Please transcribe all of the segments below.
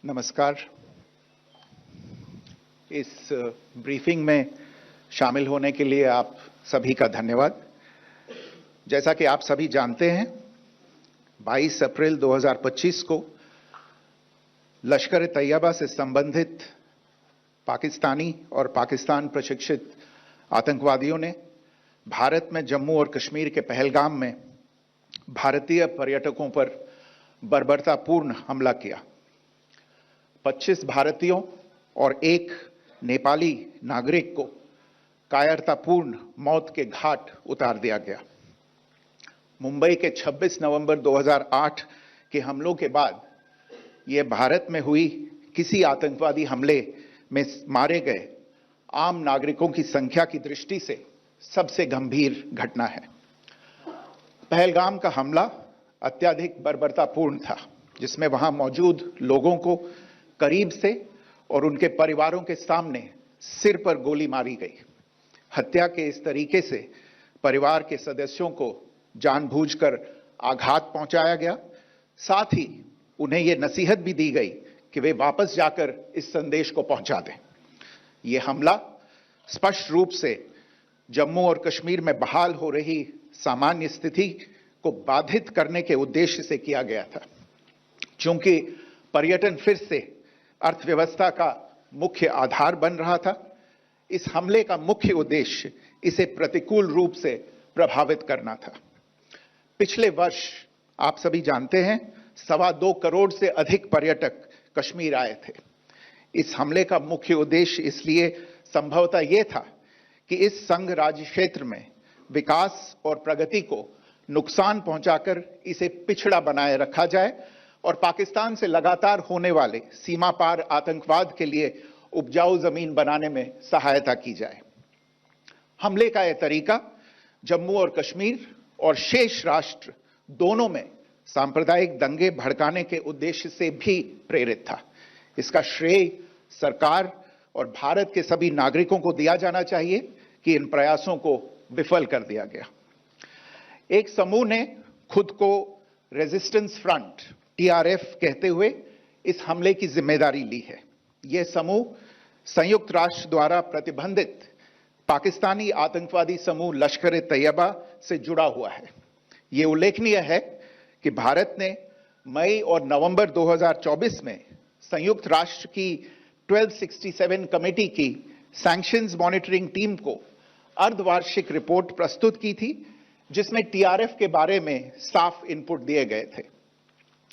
नमस्कार। इस ब्रीफिंग में शामिल होने के लिए आप सभी का धन्यवाद। जैसा कि आप सभी जानते हैं, 22 अप्रैल 2025 को लश्कर-ए-तैयबा से संबंधित पाकिस्तानी और पाकिस्तान प्रशिक्षित आतंकवादियों ने भारत में जम्मू और कश्मीर के पहलगाम में भारतीय पर्यटकों पर बर्बरतापूर्ण हमला किया। 25 भारतीयों और एक नेपाली नागरिक को कायरतापूर्ण मौत के घाट उतार दिया गया। मुंबई के 26 नवंबर 2008 के हमलों के बाद यह भारत में हुई किसी आतंकवादी हमले में मारे गए आम नागरिकों की संख्या की दृष्टि से सबसे गंभीर घटना है। पहलगाम का हमला अत्यधिक बर्बरतापूर्ण था, जिसमें वहां मौजूद लोगों को करीब से और उनके परिवारों के सामने सिर पर गोली मारी गई। हत्या के इस तरीके से परिवार के सदस्यों को जानबूझकर आघात पहुंचाया गया। साथ ही उन्हें यह नसीहत भी दी गई कि वे वापस जाकर इस संदेश को पहुंचा दें। यह हमला स्पष्ट रूप से जम्मू और कश्मीर में बहाल हो रही सामान्य स्थिति को बाधित करने के उद्देश्य से किया गया था। चूंकि पर्यटन फिर से अर्थव्यवस्था का मुख्य आधार बन रहा था, इस हमले का मुख्य उद्देश्य इसे प्रतिकूल रूप से प्रभावित करना था। पिछले वर्ष आप सभी जानते हैं, 2.25 करोड़ से अधिक पर्यटक कश्मीर आए थे। इस हमले का मुख्य उद्देश्य इसलिए संभवतः यह था कि इस संघ राज्य क्षेत्र में विकास और प्रगति को नुकसान पहुंचाकर इसे पिछड़ा बनाए रखा जाए और पाकिस्तान से लगातार होने वाले सीमा पार आतंकवाद के लिए उपजाऊ जमीन बनाने में सहायता की जाए। हमले का यह तरीका जम्मू और कश्मीर और शेष राष्ट्र दोनों में सांप्रदायिक दंगे भड़काने के उद्देश्य से भी प्रेरित था। इसका श्रेय सरकार और भारत के सभी नागरिकों को दिया जाना चाहिए कि इन प्रयासों को विफल कर दिया गया। एक समूह ने खुद को रेजिस्टेंस फ्रंट TRF कहते हुए इस हमले की जिम्मेदारी ली है। यह समूह संयुक्त राष्ट्र द्वारा प्रतिबंधित पाकिस्तानी आतंकवादी समूह लश्कर-ए-तैयबा से जुड़ा हुआ है। यह उल्लेखनीय है कि भारत ने मई और नवंबर 2024 में संयुक्त राष्ट्र की 1267 कमेटी की सैंक्शंस मॉनिटरिंग टीम को अर्धवार्षिक रिपोर्ट प्रस्तुत की थी, जिसमें TRF के बारे में साफ इनपुट दिए गए थे।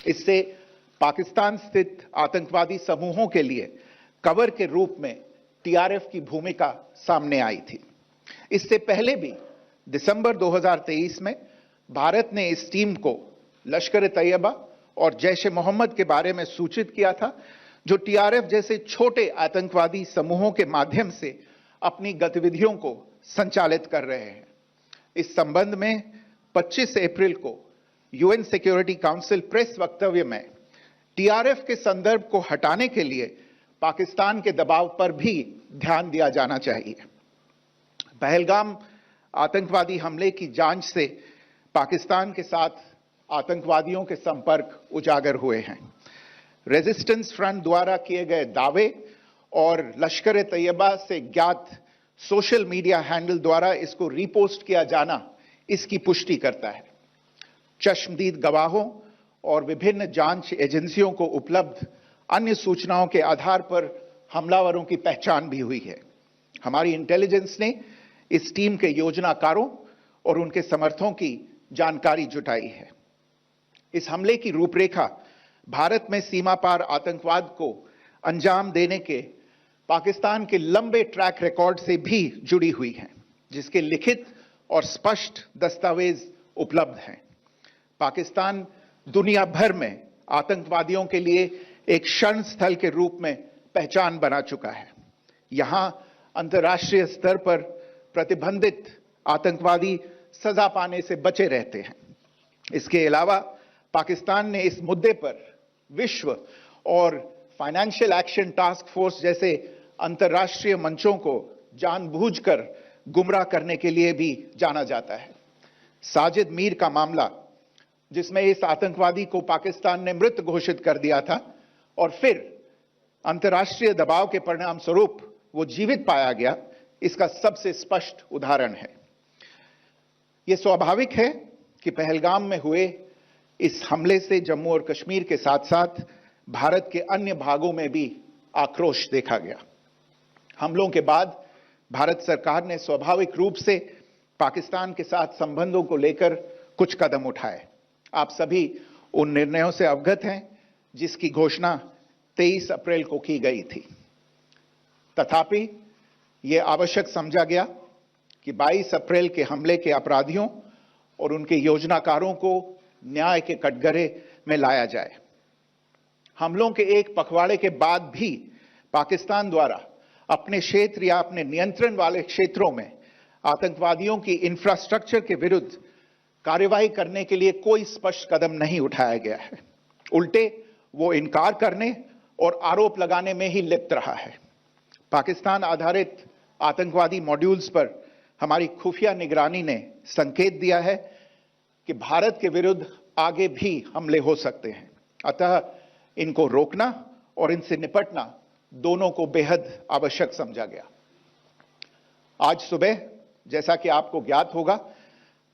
इससे पाकिस्तान स्थित आतंकवादी समूहों के लिए कवर के रूप में TRF की भूमिका सामने आई थी। इससे पहले भी दिसंबर 2023 में भारत ने इस टीम को लश्कर-ए-तैयबा और जैश-ए-मोहम्मद के बारे में सूचित किया था, जो TRF जैसे छोटे आतंकवादी समूहों के माध्यम से अपनी गतिविधियों को संचालित कर रहे हैं। इस संबंध में 25 अप्रैल को UN सिक्योरिटी काउंसिल प्रेस वक्तव्य में TRF के संदर्भ को हटाने के लिए पाकिस्तान के दबाव पर भी ध्यान दिया जाना चाहिए। पहलगाम आतंकवादी हमले की जांच से पाकिस्तान के साथ आतंकवादियों के संपर्क उजागर हुए हैं। रेजिस्टेंस फ्रंट द्वारा किए गए दावे और लश्कर-ए-तैयबा से ज्ञात सोशल मीडिया हैंडल द्वारा इसको रीपोस्ट किया जाना इसकी पुष्टि करता है। चश्मदीद गवाहों और विभिन्न जांच एजेंसियों को उपलब्ध अन्य सूचनाओं के आधार पर हमलावरों की पहचान भी हुई है। हमारी इंटेलिजेंस ने इस टीम के योजनाकारों और उनके समर्थकों की जानकारी जुटाई है। इस हमले की रूपरेखा भारत में सीमा पार आतंकवाद को अंजाम देने के पाकिस्तान के लंबे ट्रैक रिकॉर्ड से भी जुड़ी हुई है, जिसके लिखित और स्पष्ट दस्तावेज उपलब्ध हैं। पाकिस्तान दुनिया भर में आतंकवादियों के लिए एक शरण स्थल के रूप में पहचान बना चुका है। यहां अंतर्राष्ट्रीय स्तर पर प्रतिबंधित आतंकवादी सजा पाने से बचे रहते हैं। इसके अलावा पाकिस्तान ने इस मुद्दे पर विश्व और फाइनेंशियल एक्शन टास्क फोर्स जैसे अंतर्राष्ट्रीय मंचों को जानबूझकर गुमराह करने के लिए भी जाना जाता है। साजिद मीर का मामला, जिसमें इस आतंकवादी को पाकिस्तान ने मृत घोषित कर दिया था और फिर अंतर्राष्ट्रीय दबाव के परिणाम स्वरूप वो जीवित पाया गया, इसका सबसे स्पष्ट उदाहरण है। यह स्वाभाविक है कि पहलगाम में हुए इस हमले से जम्मू और कश्मीर के साथ साथ भारत के अन्य भागों में भी आक्रोश देखा गया। हमलों के बाद भारत सरकार ने स्वाभाविक रूप से पाकिस्तान के साथ संबंधों को लेकर कुछ कदम उठाए। आप सभी उन निर्णयों से अवगत हैं जिसकी घोषणा 23 अप्रैल को की गई थी। तथापि यह आवश्यक समझा गया कि 22 अप्रैल के हमले के अपराधियों और उनके योजनाकारों को न्याय के कटघरे में लाया जाए। हमलों के एक पखवाड़े के बाद भी पाकिस्तान द्वारा अपने क्षेत्र या अपने नियंत्रण वाले क्षेत्रों में आतंकवादियों की इंफ्रास्ट्रक्चर के विरुद्ध कार्रवाई करने के लिए कोई स्पष्ट कदम नहीं उठाया गया है। उल्टे वो इनकार करने और आरोप लगाने में ही लिप्त रहा है। पाकिस्तान आधारित आतंकवादी मॉड्यूल्स पर हमारी खुफिया निगरानी ने संकेत दिया है कि भारत के विरुद्ध आगे भी हमले हो सकते हैं। अतः इनको रोकना और इनसे निपटना दोनों को बेहद आवश्यक समझा गया। आज सुबह, जैसा कि आपको ज्ञात होगा,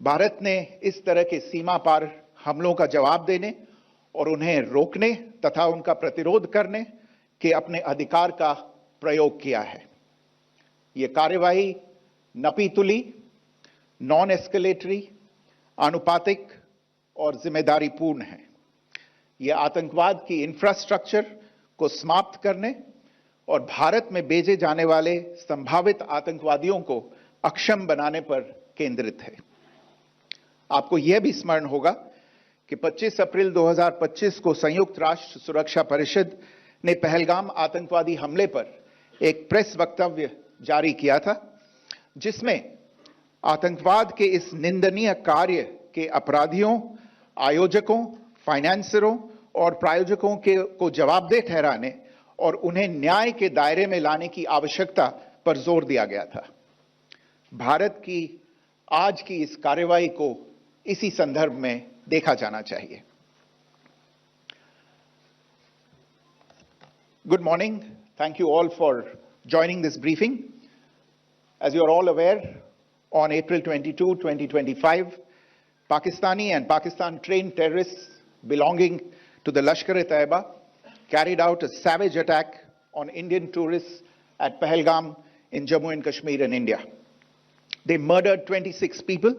भारत ने इस तरह के सीमा पार हमलों का जवाब देने और उन्हें रोकने तथा उनका प्रतिरोध करने के अपने अधिकार का प्रयोग किया है। यह कार्यवाही नपीतुली, नॉन एस्केलेटरी, आनुपातिक और जिम्मेदारीपूर्ण है। यह आतंकवाद की इंफ्रास्ट्रक्चर को समाप्त करने और भारत में भेजे जाने वाले संभावित आतंकवादियों को अक्षम बनाने पर केंद्रित है। आपको यह भी स्मरण होगा कि 25 अप्रैल 2025 को संयुक्त राष्ट्र सुरक्षा परिषद ने पहलगाम आतंकवादी हमले पर एक प्रेस वक्तव्य जारी किया था, जिसमें आतंकवाद के इस निंदनीय कार्य के अपराधियों, आयोजकों, फाइनेंसरों और प्रायोजकों को जवाबदेह ठहराने और उन्हें न्याय के दायरे में लाने की आवश्यकता पर जोर दिया गया था। भारत की आज की इस कार्रवाई को इसी संदर्भ में देखा जाना चाहिए। Good morning. Thank you all for joining this briefing. As you are all aware, on April 22, 2025, Pakistani and Pakistan-trained terrorists belonging to the Lashkar-e-Taiba carried out a savage attack on Indian tourists at Pahalgam in Jammu and Kashmir in India. They murdered 26 people,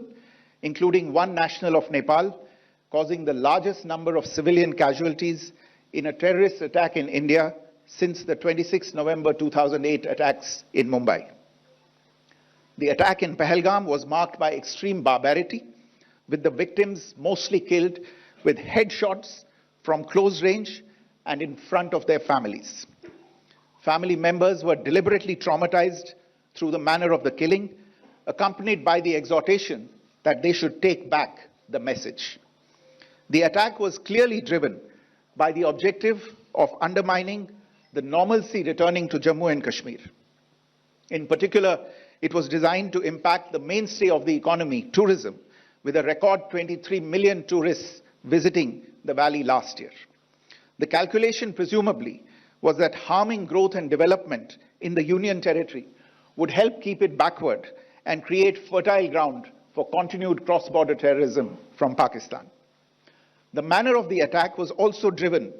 including one national of Nepal, causing the largest number of civilian casualties in a terrorist attack in India since the 26 November 2008 attacks in Mumbai. The attack in Pahalgam was marked by extreme barbarity, with the victims mostly killed with headshots from close range and in front of their families. Family members were deliberately traumatized through the manner of the killing, accompanied by the exhortation that they should take back the message. The attack was clearly driven by the objective of undermining the normalcy returning to Jammu and Kashmir. In particular, it was designed to impact the mainstay of the economy, tourism, with a record 23 million tourists visiting the valley last year. The calculation presumably was that harming growth and development in the Union territory would help keep it backward and create fertile ground for continued cross-border terrorism from Pakistan. The manner of the attack was also driven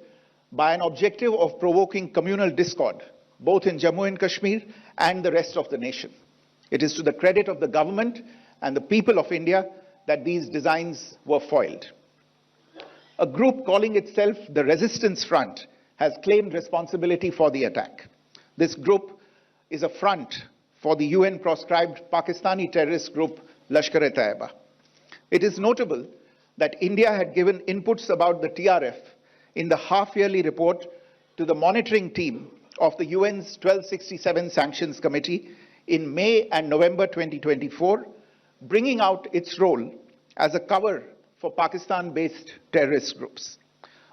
by an objective of provoking communal discord, both in Jammu and Kashmir and the rest of the nation. It is to the credit of the government and the people of India that these designs were foiled. A group calling itself the Resistance Front has claimed responsibility for the attack. This group is a front for the UN-proscribed Pakistani terrorist group Lashkar-e-Taiba. It is notable that India had given inputs about the TRF in the half-yearly report to the monitoring team of the UN's 1267 Sanctions Committee in May and November 2024, bringing out its role as a cover for Pakistan-based terrorist groups.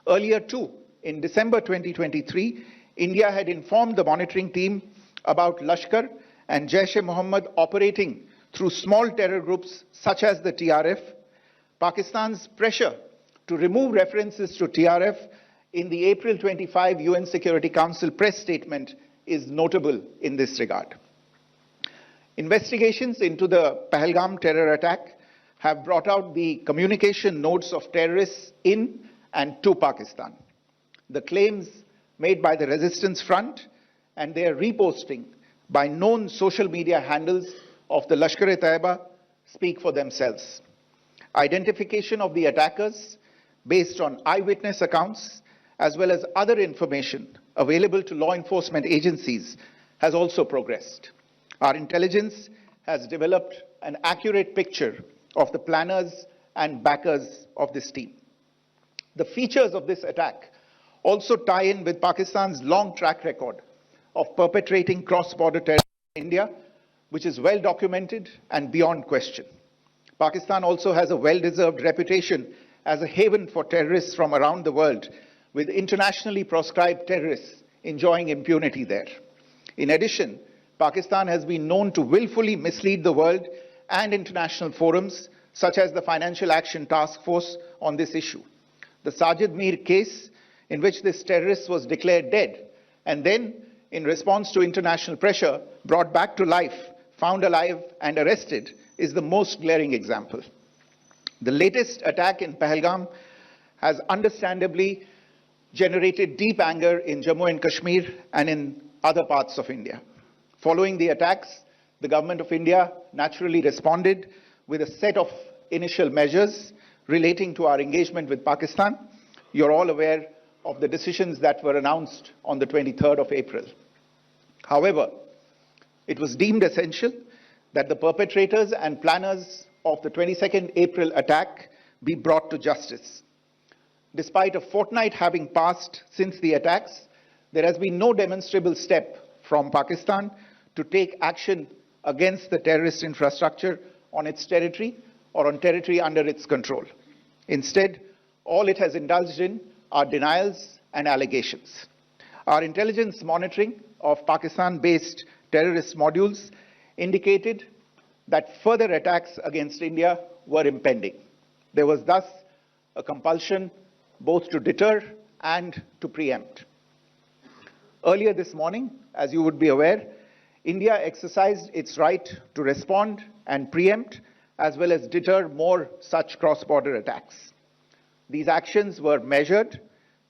Earlier too, in December 2023, India had informed the monitoring team about Lashkar and Jaish-e-Mohammed operating through small terror groups such as the TRF. Pakistan's pressure to remove references to TRF in the April 25 UN Security Council press statement is notable in this regard. Investigations into the Pahalgam terror attack have brought out the communication notes of terrorists in and to Pakistan. The claims made by the Resistance Front and their reposting by known social media handles of the Lashkar-e-Taiba speak for themselves. Identification of the attackers based on eyewitness accounts as well as other information available to law enforcement agencies has also progressed. Our intelligence has developed an accurate picture of the planners and backers of this team. The features of this attack also tie in with Pakistan's long track record of perpetrating cross-border terror in India, which is well documented and beyond question. Pakistan also has a well-deserved reputation as a haven for terrorists from around the world, with internationally proscribed terrorists enjoying impunity there. In addition, Pakistan has been known to willfully mislead the world and international forums, such as the Financial Action Task Force, on this issue. The Sajid Mir case, in which this terrorist was declared dead and then, in response to international pressure, brought back to life, found alive and arrested, is the most glaring example. The latest attack in Pahalgam has understandably generated deep anger in Jammu and Kashmir and in other parts of India. Following the attacks, the Government of India naturally responded with a set of initial measures relating to our engagement with Pakistan. You're all aware of the decisions that were announced on the 23rd of April. However, it was deemed essential that the perpetrators and planners of the 22nd April attack be brought to justice. Despite a fortnight having passed since the attacks, there has been no demonstrable step from Pakistan to take action against the terrorist infrastructure on its territory or on territory under its control. Instead, all it has indulged in are denials and allegations. Our intelligence monitoring of Pakistan-based terrorist modules indicated that further attacks against India were impending. There was thus a compulsion both to deter and to preempt. Earlier this morning, as you would be aware, India exercised its right to respond and preempt as well as deter more such cross-border attacks. These actions were measured,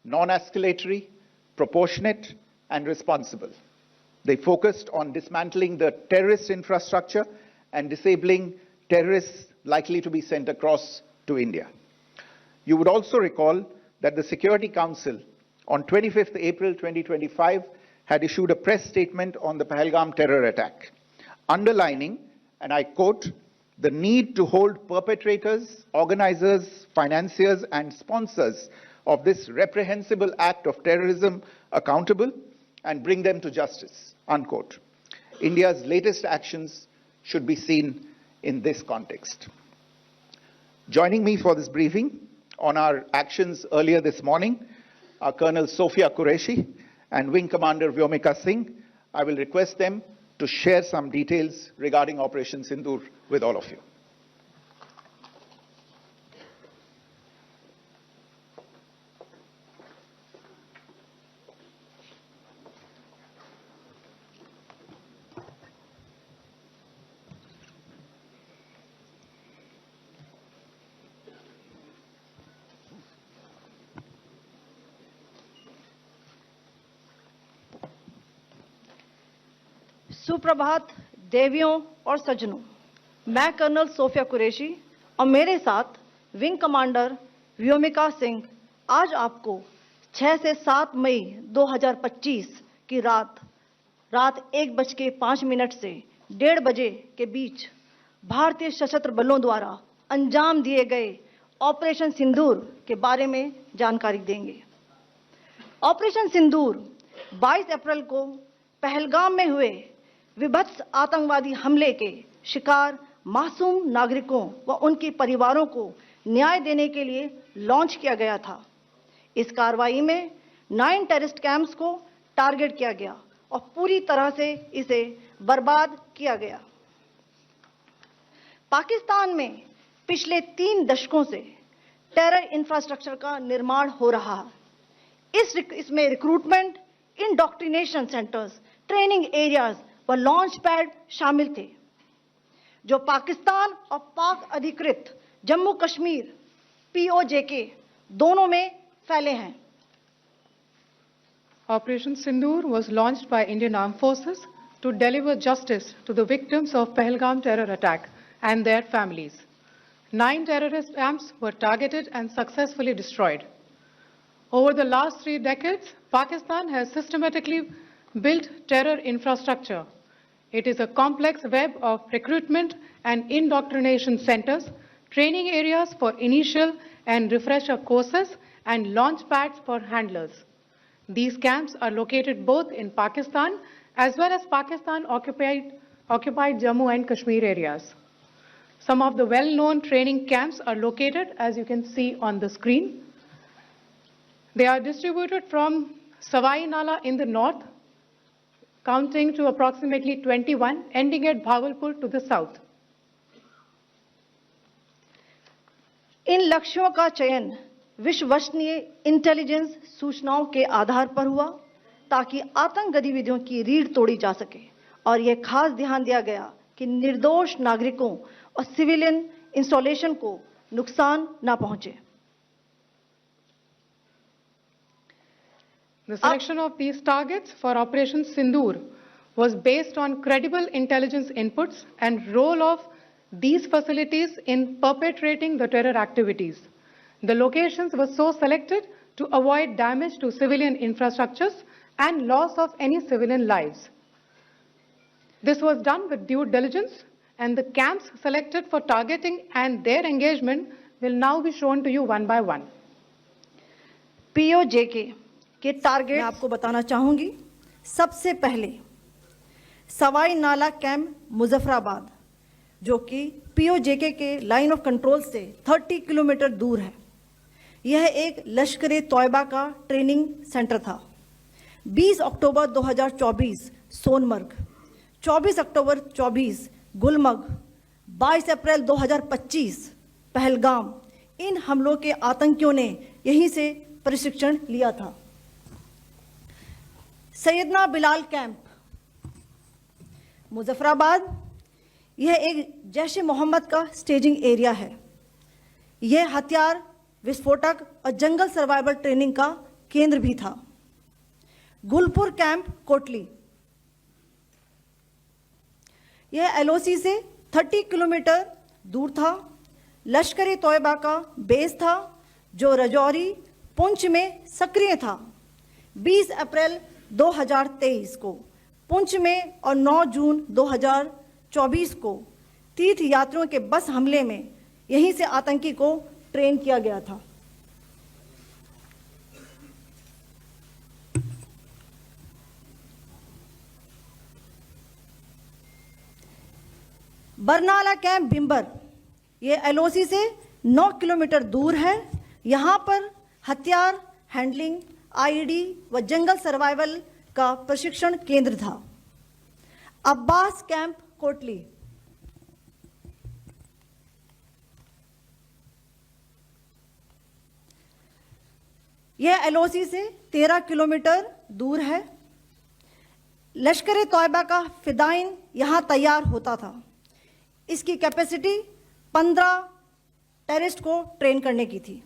non-escalatory, proportionate, and responsible. They focused on dismantling the terrorist infrastructure and disabling terrorists likely to be sent across to India. You would also recall that the Security Council on 25th April 2025 had issued a press statement on the Pahalgam terror attack, underlining, and I quote, the need to hold perpetrators, organizers, financiers, and sponsors of this reprehensible act of terrorism accountable and bring them to justice, unquote. India's latest actions should be seen in this context. Joining me for this briefing on our actions earlier this morning are Colonel Sophia Qureshi and Wing Commander Vyomika Singh. I will request them to share some details regarding Operation Sindoor with all of you. सुप्रभात देवियों और सज्जनों, मैं colonel Sophia Qureshi और मेरे साथ wing commander Vyomika Singh आज आपको 6 से 7 मई 2025 की रात 1:05 से 1:30 बजे के बीच भारतीय सशस्त्र बलों द्वारा अंजाम दिए गए ऑपरेशन सिंदूर के बारे में जानकारी देंगे। ऑपरेशन सिंदूर 22 अप्रैल को पहलगाम में हुए विभत्स आतंकवादी हमले के शिकार मासूम नागरिकों व उनके परिवारों को न्याय देने के लिए लॉन्च किया गया था। इस कार्रवाई में 9 टेररिस्ट कैंप्स को टारगेट किया गया और पूरी तरह से इसे बर्बाद किया गया। पाकिस्तान में पिछले 3 दशकों से टेरर इंफ्रास्ट्रक्चर का निर्माण हो रहा है। इसमें recruitment, indoctrination centres, training areas व लॉन्च पैड शामिल थे, जो पाकिस्तान और पाक अधिकृत जम्मू कश्मीर POJK दोनों में फैले हैं। Operation Sindoor was launched by Indian Armed Forces to deliver justice to the victims of Pahalgam terror attack and their families. 9 terrorist camps were targeted and successfully destroyed. Over the last 3 decades, Pakistan has systematically built terror infrastructure. It is a complex web of recruitment and indoctrination centers, training areas for initial and refresher courses, and launch pads for handlers. These camps are located both in Pakistan as well as Pakistan-occupied Jammu and Kashmir areas. Some of the well-known training camps are located, as you can see on the screen. They are distributed from Savai Nala in the north, counting to approximately 21, ending at Bhagalpur to the south. इन लक्ष्यों का चयन विश्वसनीय intelligence सूचनाओं के आधार पर हुआ, ताकि आतंक गतिविधियों की रीढ़ तोड़ी जा सके, और यह खास ध्यान दिया गया कि निर्दोष नागरिकों और सिविलियन इंस्टॉलेशन को नुकसान न पहुंचे। The selection of these targets for Operation Sindoor was based on credible intelligence inputs and role of these facilities in perpetrating the terror activities. The locations were so selected to avoid damage to civilian infrastructures and loss of any civilian lives. This was done with due diligence, and the camps selected for targeting and their engagement will now be shown to you one by one. POJK के target मैं आपको बताना चाहूंगी। सबसे पहले सवाई नाला camp Muzaffarabad, जो कि POJK के लाइन ऑफ कंट्रोल से 30 किलोमीटर दूर है। यह एक लश्कर तोयबा का ट्रेनिंग सेंटर था। 20 अक्टूबर 2024 सोनमर्ग, 24 अक्टूबर 24 गुलमर्ग, 22 अप्रैल 2025 पहलगाम, इन हमलों के आतंकियों ने यहीं से प्रशिक्षण लिया था। सैयदना बिलाल कैंप मुजफ्फराबाद, यह एक जैश ए मोहम्मद का स्टेजिंग एरिया है। यह हथियार, विस्फोटक और जंगल सर्वाइवल ट्रेनिंग का केंद्र भी था। गुलपुर कैंप कोटली, यह LOC से 30 किलोमीटर दूर था। लश्कर तोयबा का बेस था, जो रजौरी पुंछ में सक्रिय था। 20 अप्रैल 2023 को पुंछ में और 9 जून 2024 को तीर्थ यात्रियों के बस हमले में यहीं से आतंकी को ट्रेन किया गया था। बरनाला कैंप बिंबर, ये LOC से 9 किलोमीटर दूर है। यहाँ पर हथियार, हैंडलिंग, IED व जंगल सर्वाइवल का प्रशिक्षण केंद्र था। अब्बास कैंप कोटली, यह LOC से 13 किलोमीटर दूर है। लश्कर तोयबा का फिदाइन यहां तैयार होता था। इसकी कैपेसिटी 15 टेररिस्ट को ट्रेन करने की थी।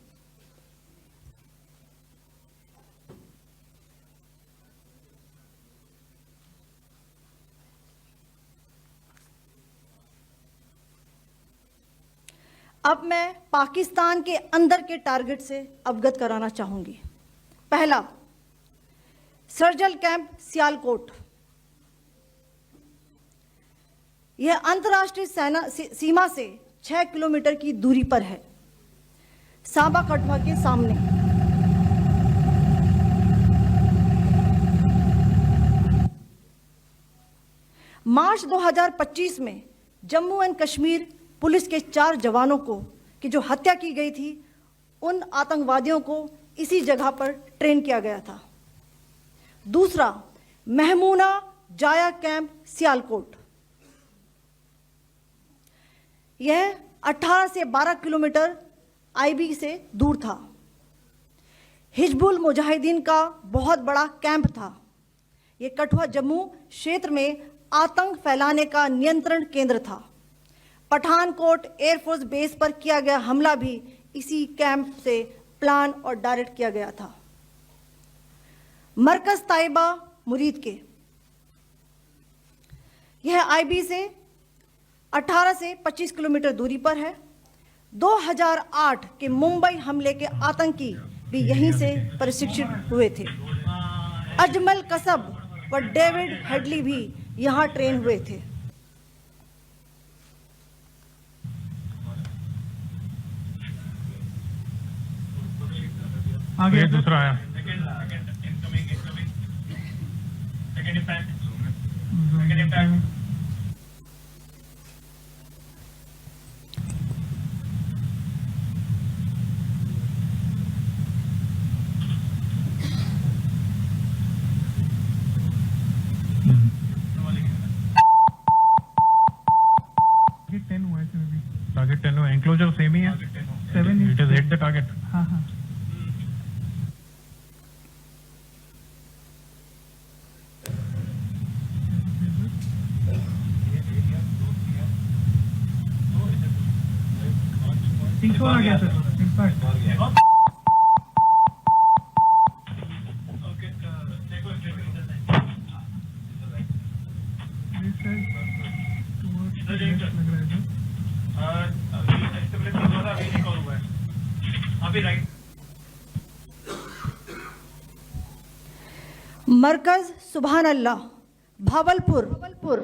अब मैं पाकिस्तान के अंदर के टारगेट से अवगत कराना चाहूंगी। पहला, सर्जल कैंप सियालकोट, यह अंतर्राष्ट्रीय सीमा से 6 किलोमीटर की दूरी पर है, सांबा कठवा के सामने। मार्च 2025 में जम्मू एंड कश्मीर पुलिस के 4 जवानों को की जो हत्या की गई थी, उन आतंकवादियों को इसी जगह पर ट्रेन किया गया था। दूसरा, महमूना जाया कैंप सियालकोट, यह 18 से 12 किलोमीटर IB से दूर था। हिजबुल मुजाहिदीन का बहुत बड़ा कैंप था। ये कठुआ जम्मू क्षेत्र में आतंक फैलाने का नियंत्रण केंद्र था। पठानकोट एयरफोर्स बेस पर किया गया हमला भी इसी कैंप से प्लान और डायरेक्ट किया गया था। मरकज ताइबा मुरीद के, यह आईबी से 18 से 25 किलोमीटर दूरी पर है। 2008 के मुंबई हमले के आतंकी भी यहीं से प्रशिक्षित हुए थे। अजमल कसब व डेविड हेडली भी यहां ट्रेन हुए थे। आगे दूसरा आया। टारगेट 10 हुआ, एंक्लोजर सेम ही है। 7 it is hit the target. हाँ हाँ। तीसरा आ गया सर, इनफैक्ट मरकज सुभान अल्लाह भावलपुर,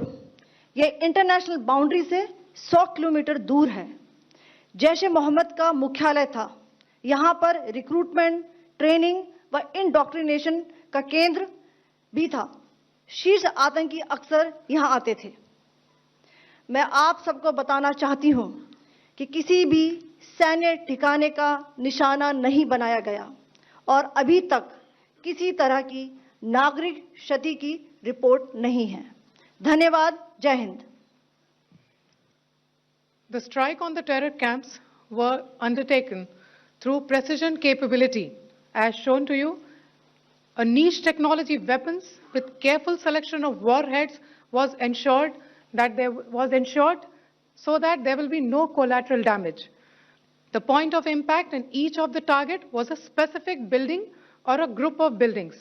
ये इंटरनेशनल बाउंड्री से 100 किलोमीटर दूर है। जैश ए मोहम्मद का मुख्यालय था। यहाँ पर रिक्रूटमेंट, ट्रेनिंग व इंडोक्ट्रिनेशन का केंद्र भी था। शीर्ष आतंकी अक्सर यहाँ आते थे। मैं आप सबको बताना चाहती हूँ कि किसी भी सैन्य ठिकाने का निशाना नहीं बनाया गया और अभी तक किसी तरह की नागरिक क्षति की रिपोर्ट नहीं है। धन्यवाद। जय Hind. The strike on the terror camps were undertaken through precision capability, as shown to you. A niche technology weapons with careful selection of warheads was ensured so that there will be no collateral damage. The point of impact in each of the target was a specific building or a group of buildings.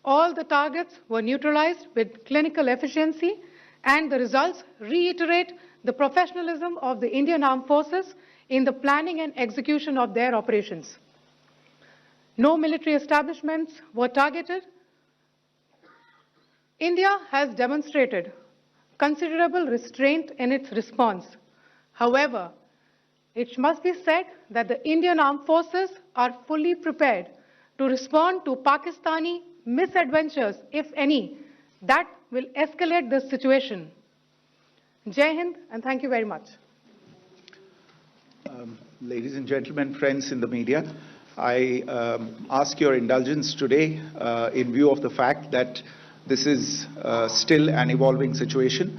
All the targets were neutralized with clinical efficiency, and the results reiterate the professionalism of the Indian Armed Forces in the planning and execution of their operations. No military establishments were targeted. India has demonstrated considerable restraint in its response. However, it must be said that the Indian Armed Forces are fully prepared to respond to Pakistani misadventures, if any, that will escalate this situation. Jai Hind, and thank you very much. Ladies and gentlemen, friends in the media, I ask your indulgence today in view of the fact that this is still an evolving situation.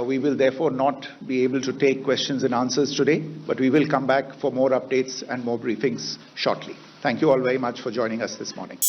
We will therefore not be able to take questions and answers today, but we will come back for more updates and more briefings shortly. Thank you all very much for joining us this morning.